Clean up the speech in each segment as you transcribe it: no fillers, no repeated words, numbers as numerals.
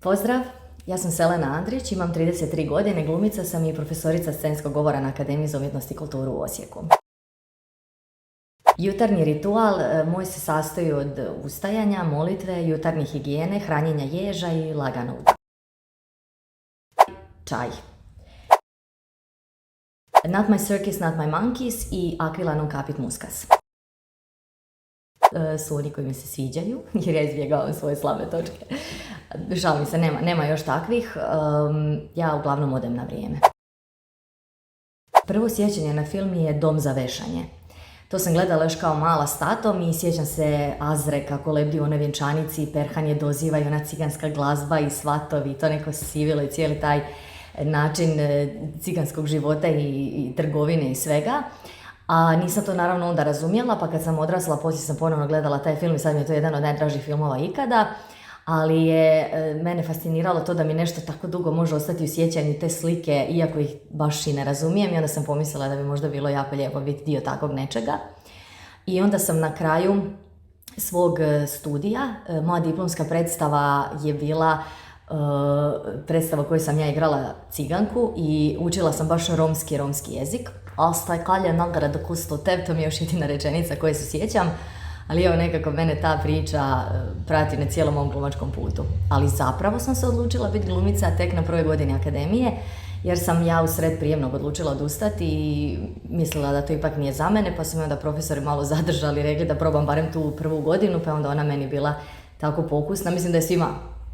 Pozdrav, ja sam Selena Andrić, imam 33 godine, glumica sam i profesorica scenskog govora na Akademiji za umjetnost i kulturu u Osijeku. Jutarnji ritual moj se sastoji od ustajanja, molitve, jutarnje higijene, hranjenja ježa i laganog. Čaj. Not my circus, not my monkeys i Aquila non capit muscas. Su oni koji mi se sviđaju, jer ja izbjegavam svoje slabe točke. Šalim se, nema još takvih. Ja uglavnom odem na vrijeme. Prvo sjećanje na film je Dom za vešanje. To sam gledala još kao mala s tatom i sjećam se Azre kako lebdi u onoj vjenčanici, perhanje doziva i ona ciganska glazba i svatovi, to neko sivilo i cijeli taj način ciganskog života i trgovine i svega. A nisam to naravno onda razumjela, pa kad sam odrasla, poslije sam ponovno gledala taj film i sad mi je to jedan od najdražih filmova ikada. Ali je mene fasciniralo to da mi nešto tako dugo može ostati u sjećanju te slike, iako ih baš i ne razumijem, i onda sam pomislila da bi možda bilo jako lijepo biti dio takvog nečega. I onda sam na kraju svog studija, moja diplomska predstava je bila predstava koju sam ja igrala ciganku i učila sam baš romski jezik. Ostaj kalje nagrada kusto tev, to mi je još jedina rečenica koje se sjećam. Ali evo, nekako mene ta priča prati na cijelom mom glumačkom putu. Ali zapravo sam se odlučila biti glumica tek na prvoj godini akademije, jer sam ja usred prijemnog odlučila odustati i mislila da to ipak nije za mene, pa su me onda profesori malo zadržali i rekli da probam barem tu prvu godinu, pa onda ona meni bila tako pokusna. Mislim da je svima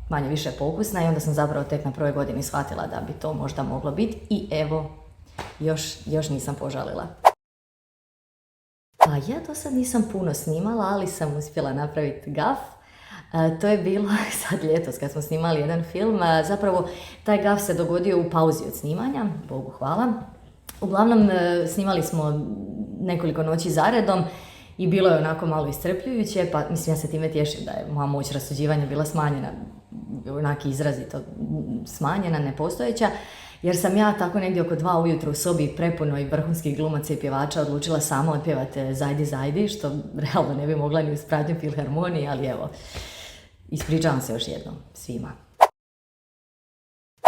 manje više pokusna i onda sam zapravo tek na prvoj godini shvatila da bi to možda moglo biti i evo, još nisam požalila. Pa ja do sad nisam puno snimala, ali sam uspjela napraviti gaf. To je bilo sad ljetos kad smo snimali jedan film. Zapravo taj gaf se dogodio u pauzi od snimanja, Bogu hvala. Uglavnom snimali smo nekoliko noći zaredom i bilo je onako malo iscrpljujuće, pa mislim ja se time tješim da je moja moć rasuđivanja bila smanjena, onak izrazito smanjena, nepostojeća. Jer sam ja tako negdje oko 2 ujutro u sobi prepunoj vrhunskih glumaca i pjevača odlučila sama otpjevati Zajdi, što realno ne bi mogla ni uz pratnju filharmonije, ali evo, ispričavam se još jednom svima.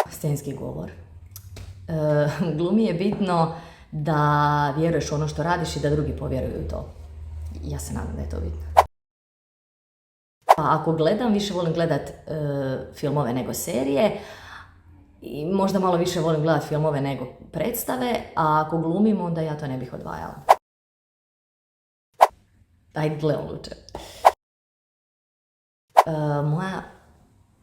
Scenski govor. U glumi je bitno da vjeruješ u ono što radiš i da drugi povjeruju u to. Ja se nadam da je to bitno. Pa ako gledam, više volim gledat filmove nego serije, i možda malo više volim gledati filmove nego predstave, a ako glumim, onda ja to ne bih odvajala. Ajde, gle luče. Moja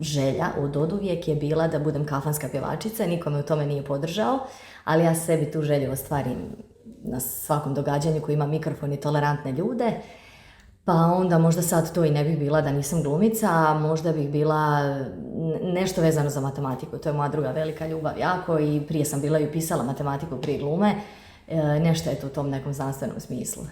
želja oduvijek je bila da budem kafanska pjevačica, niko me u tome nije podržao, ali ja sebi tu želju ostvarim na svakom događanju koji ima mikrofon i tolerantne ljude. Pa onda možda sad to i ne bih bila da nisam glumica, a možda bih bila nešto vezano za matematiku. To je moja druga velika ljubav jako i prije sam bila i pisala matematiku prije glume. Nešto je to u tom nekom znanstvenom smislu.